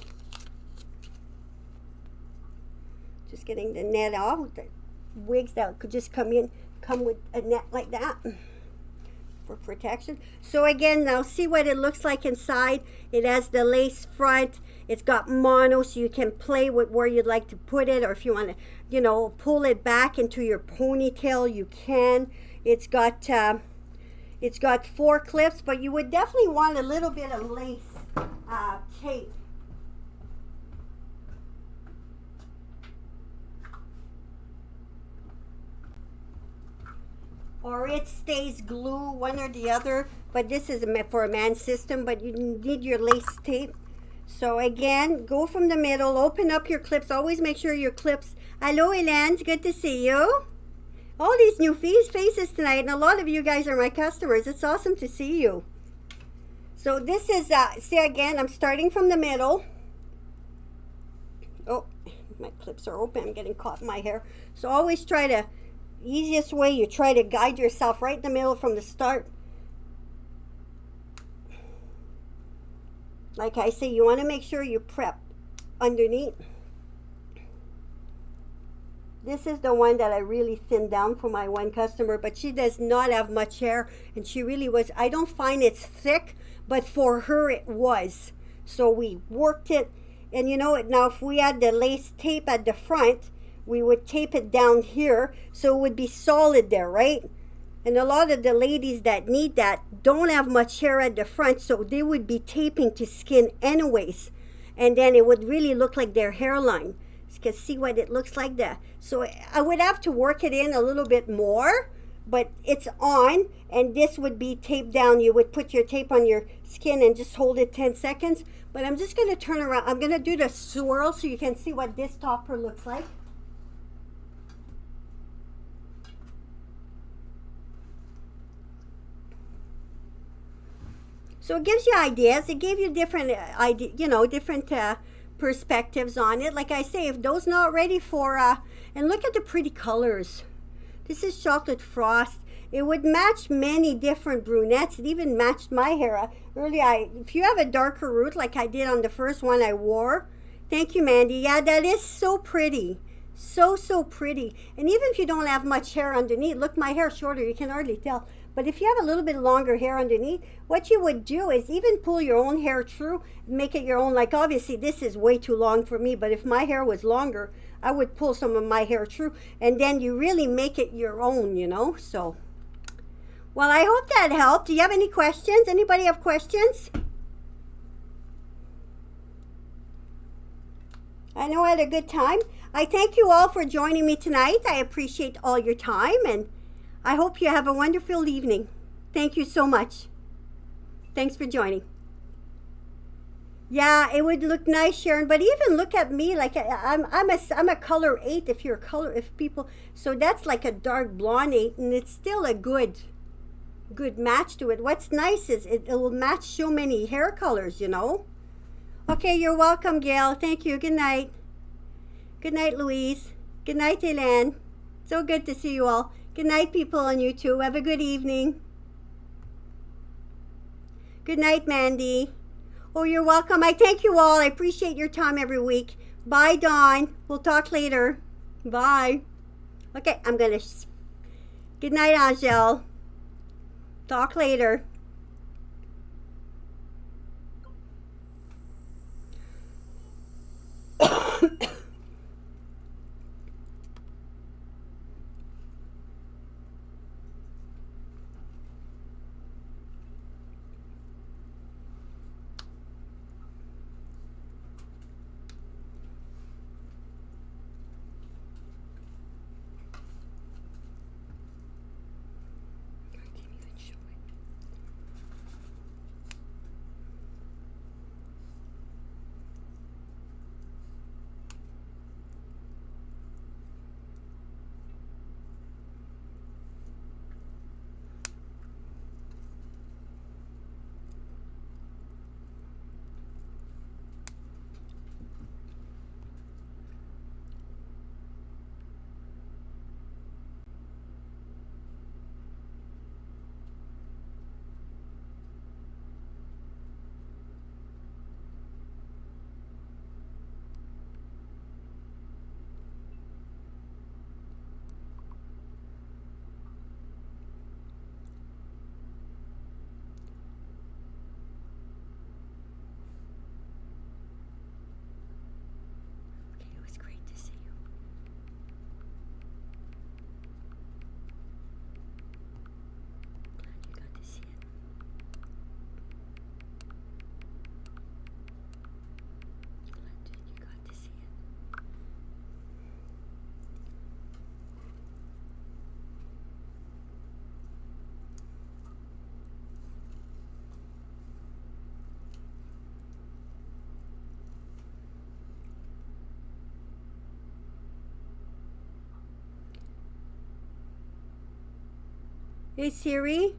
A: Just getting the net off. The wigs that could just come with a net like that for protection. So again, now see what it looks like inside. It has the lace front. It's got mono, so you can play with where you'd like to put it, or if you want to, you know, pull it back into your ponytail, you can. It's got 4 clips, but you would definitely want a little bit of lace tape. Or it stays glue, one or the other. But this is for a man's system, but you need your lace tape. So again, go from the middle, open up your clips. Always make sure your clips. Hello, Elaine, it's good to see you. All these new faces tonight, and a lot of you guys are my customers. It's awesome to see you. So this is, see again, I'm starting from the middle. Oh, my clips are open. I'm getting caught in my hair. So always try to, easiest way, you try to guide yourself right in the middle from the start. Like I say, you want to make sure you prep underneath. This is the one that I really thinned down for my one customer, but she does not have much hair, and she really was, I don't find it's thick, but for her it was. So we worked it, and you know, now if we had the lace tape at the front, we would tape it down here so it would be solid there, right? And a lot of the ladies that need that don't have much hair at the front, so they would be taping to skin anyways. And then it would really look like their hairline. You can see what it looks like there. So I would have to work it in a little bit more, but it's on, and this would be taped down. You would put your tape on your skin and just hold it 10 seconds. But I'm just going to turn around. I'm going to do the swirl so you can see what this topper looks like. So it gives you ideas. It gave you different different perspectives on it. Like I say, if those not ready for, and look at the pretty colors. This is chocolate frost. It would match many different brunettes. It even matched my hair. Earlier, if you have a darker root like I did on the first one I wore. Thank you, Mandy. Yeah, that is so pretty. So pretty. And even if you don't have much hair underneath, look, my hair's shorter. You can hardly tell. But if you have a little bit longer hair underneath, what you would do is even pull your own hair through, make it your own. Like obviously this is way too long for me, but if my hair was longer, I would pull some of my hair through, and then you really make it your own, you know. So, well, I hope that helped. Do you have any questions? Anybody have questions? I know I had a good time. I thank you all for joining me tonight. I appreciate all your time, and I hope you have a wonderful evening. Thank you so much. Thanks for joining. Yeah, it would look nice, Sharon. But even look at me, like I'm a color 8. If people, so that's like a dark blonde 8, and it's still a good. good match to it. What's nice is it will match so many hair colors, you know. Okay, you're welcome, Gail. Thank you. Good night. Good night, Louise. Good night, Elan. So good to see you all. Good night, people on YouTube. Have a good evening. Good night, Mandy. Oh, you're welcome. I thank you all. I appreciate your time every week. Bye, Dawn. We'll talk later. Bye. Okay, I'm going to... Good night, Angel. Talk later. It was great to see you. Glad you got to see it. Glad you got to see it. Hey Siri,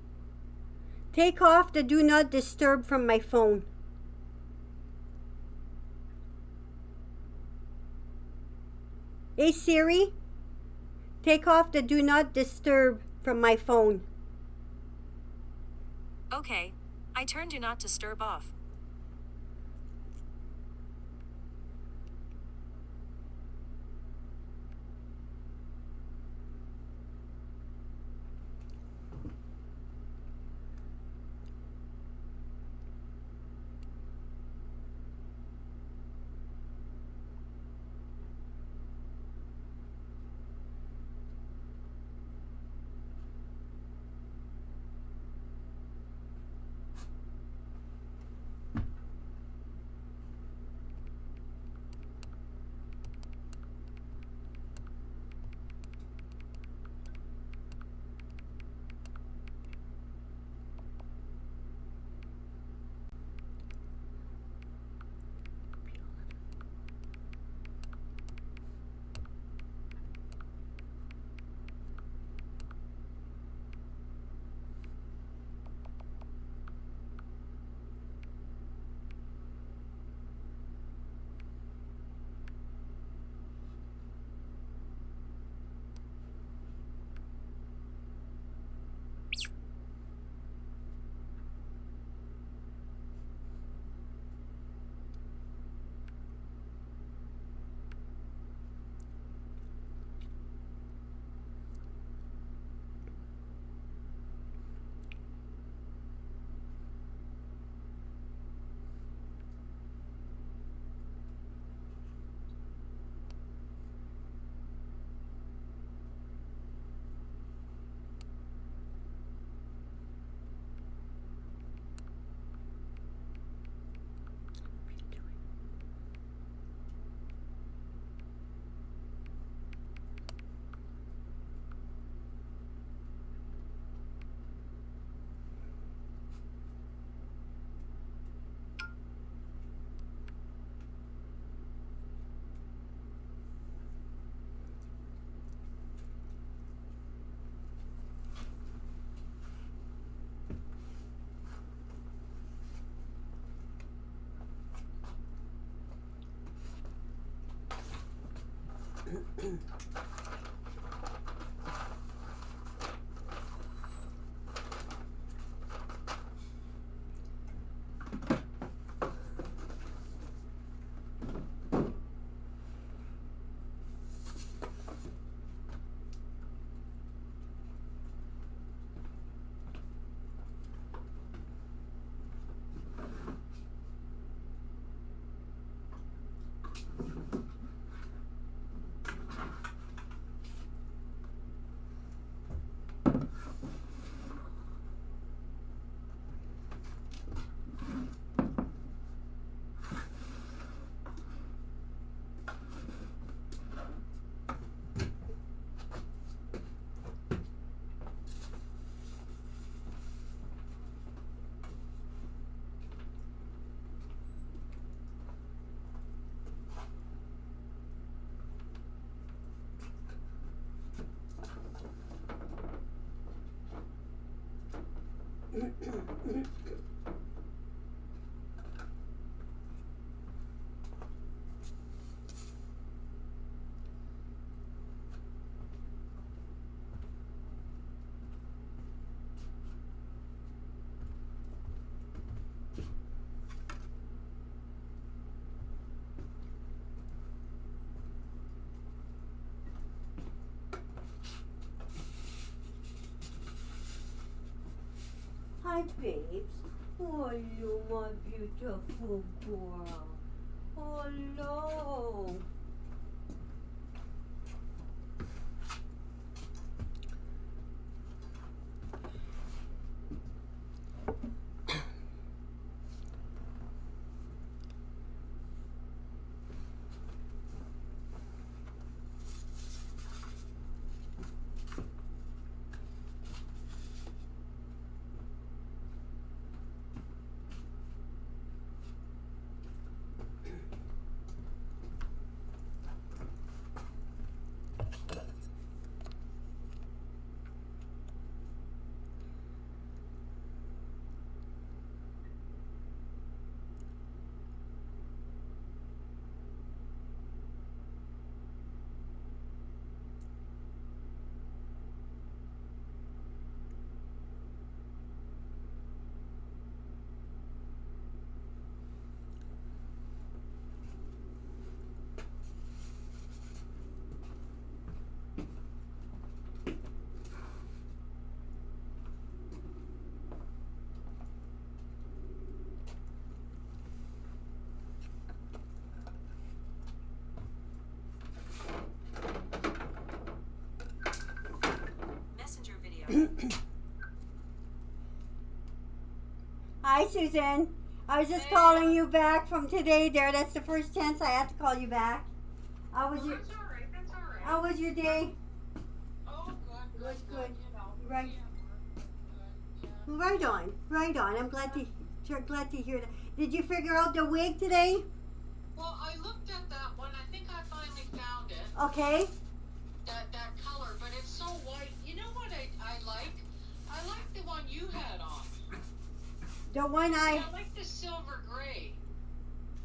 A: take off the do not disturb from my phone. Hey Siri, take off the do not disturb from my phone.
B: Okay, I turned Do Not Disturb off.
A: Hi, babes. Oh, you my beautiful girl. Hello.
B: Messenger video.
A: Hi, Susan. I was just
C: Hey.
A: calling you back from today there. That's the first chance I had to call you back. How was
C: Well,
A: your
C: that's all right. That's all right.
A: How was your day?
C: Oh, good,
A: Was
C: good,
A: good.
C: You know.
A: Right.
C: Yeah, good, yeah.
A: Right on, right on. I'm glad to hear that. Did you figure out the wig today?
C: Well, I looked at that one. I think I finally found it.
A: Okay.
C: That color, but it's so white. You know what I like? I like the one you had on.
A: The one
C: I like the silver gray.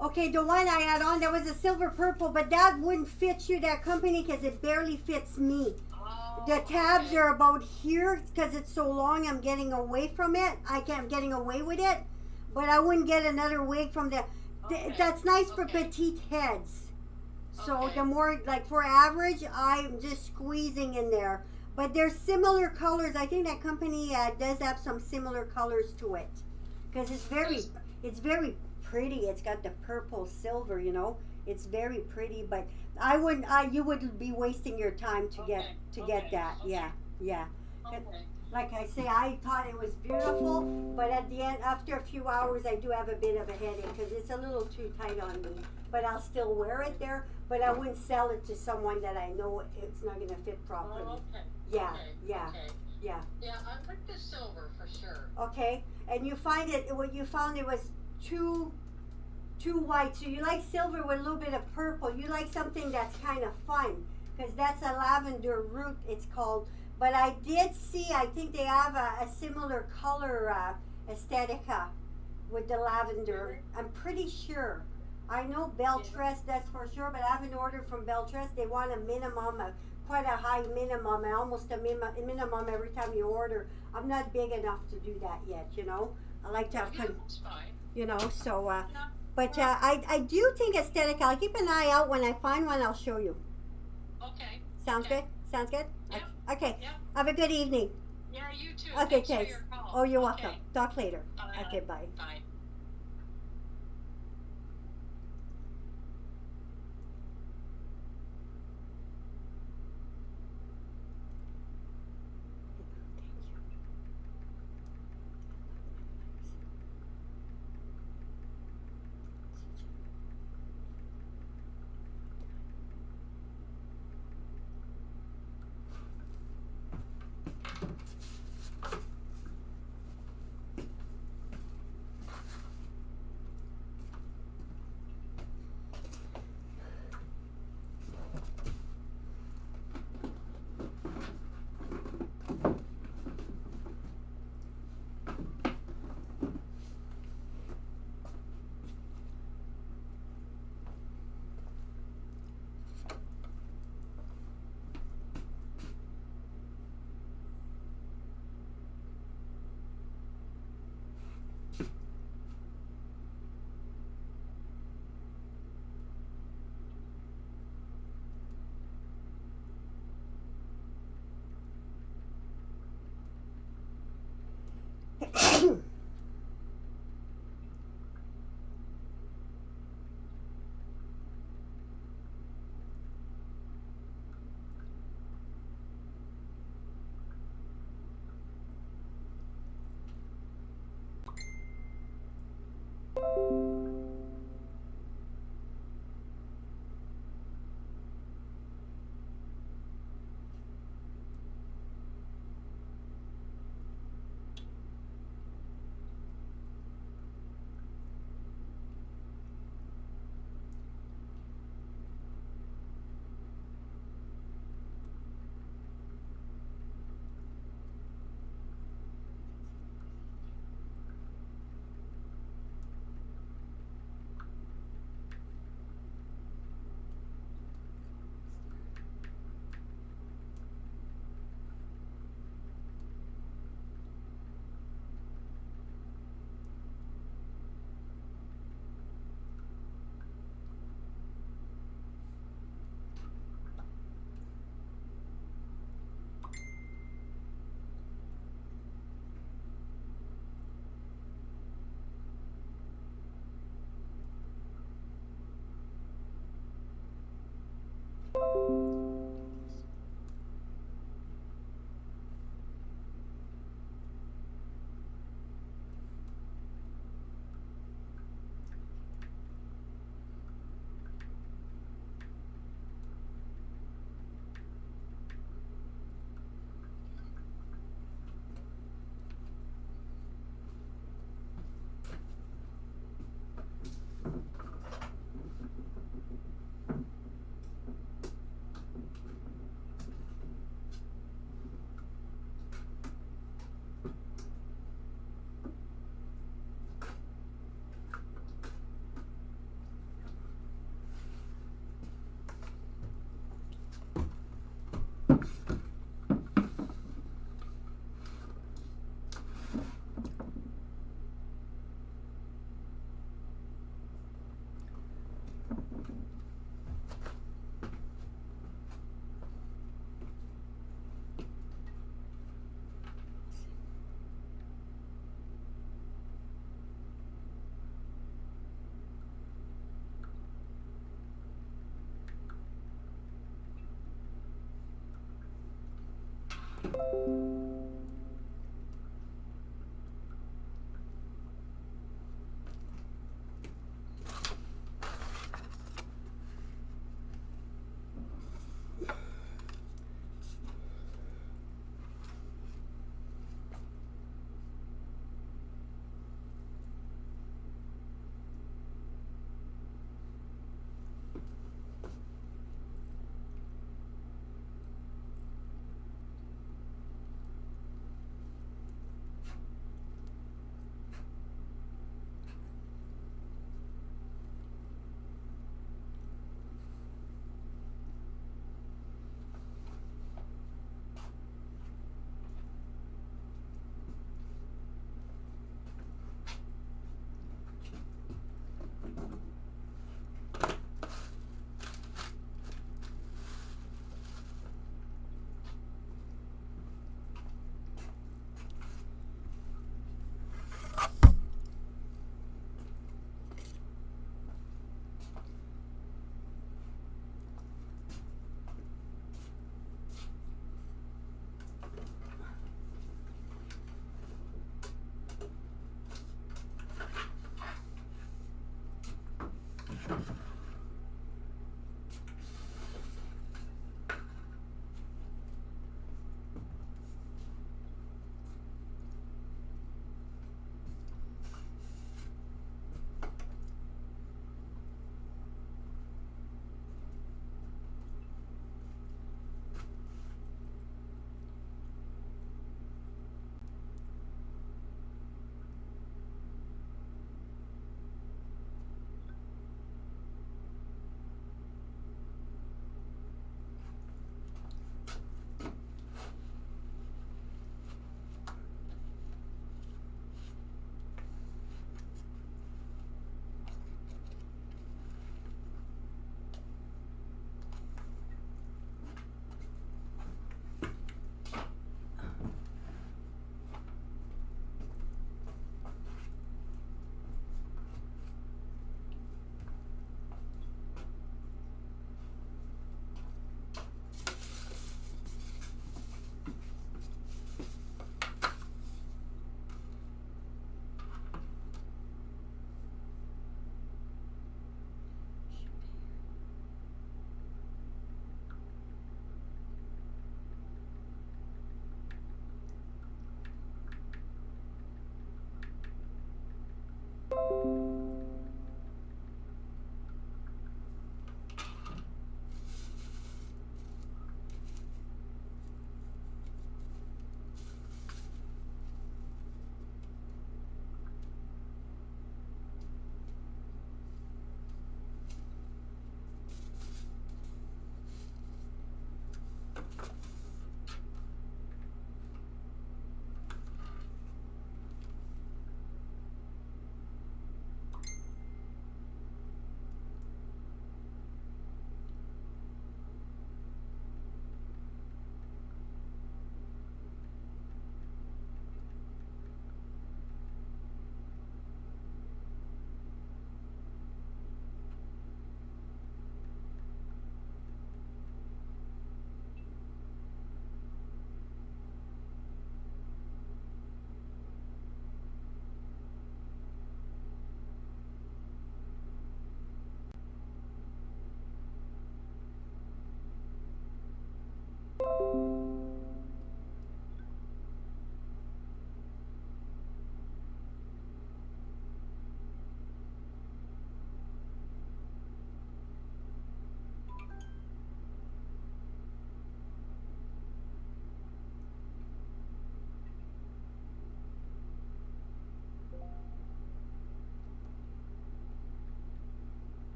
A: Okay, the one I had on, there was a silver purple, but that wouldn't fit you, that company, because it barely fits me.
C: Oh,
A: The tabs
C: okay.
A: are about here, because it's so long, I'm getting away from it. I'm getting away with it, but I wouldn't get another wig from the,
C: Okay.
A: that's nice for
C: Okay.
A: petite heads. So
C: Okay.
A: the more, like for average, I'm just squeezing in there. But there's similar colors. I think that company does have some similar colors to it. Because it's very pretty. It's got the purple silver, you know. It's very pretty, but you would be wasting your time to get
C: Okay.
A: that.
C: Okay.
A: Yeah.
C: Okay.
A: Like I say, I thought it was beautiful, but at the end, after a few hours, I do have a bit of a headache because it's a little too tight on me. But I'll still wear it there, but I wouldn't sell it to someone that I know it's not going to fit properly.
C: Oh, okay.
A: Yeah,
C: Okay.
A: yeah,
C: Okay.
A: yeah.
C: Yeah, I like the silver for sure.
A: Okay, and you find it, what you found it was too white. So you like silver with a little bit of purple. You like something that's kind of fun, because that's a lavender root, it's called. But I did see, I think they have a similar color aesthetica with the lavender.
C: Really?
A: I'm pretty sure. I know Beltress, that's for sure, but I haven't ordered from Beltress. They want a minimum, quite a high minimum, and almost a minimum every time you order. I'm not big enough to do that yet, you know. I like to have,
C: Yeah, that's fine.
A: you know, so,
C: Yeah.
A: but I do think aesthetic. I'll keep an eye out. When I find one, I'll show you.
C: Okay.
A: Sounds
C: Okay.
A: good? Sounds good?
C: Yep.
A: Okay.
C: Yep.
A: Have a good evening.
C: Yeah, you too.
A: Okay,
C: Thanks for
A: thanks.
C: your call.
A: Oh, you're
C: Okay.
A: welcome. Talk later.
C: Bye.
A: Okay, bye.
C: Bye.